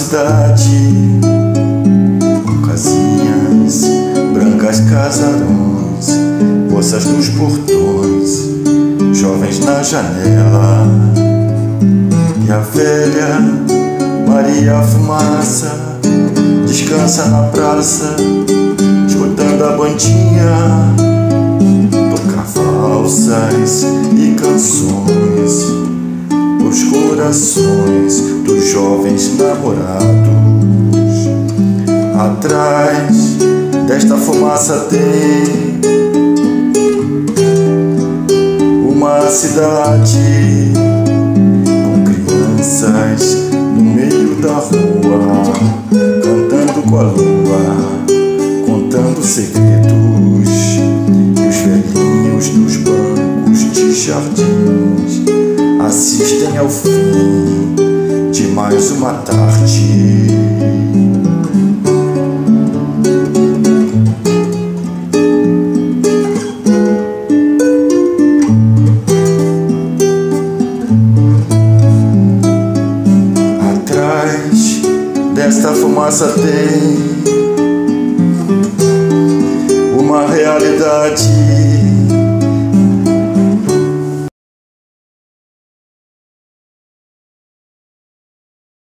cidade com casinhas brancas, casarões, moças nos portões, jovens na janela, e a velha Maria Fumaça descansa na praça, escutando a bandinha tocar valsas e canções os corações dos jovens namorados. Atrás desta fumaça tem uma cidade com crianças no meio da rua, cantando com a lua, contando segredos, e os velhinhos dos bancos de jardins assistem ao fim de mais uma tarde. Atrás desta fumaça tem uma realidade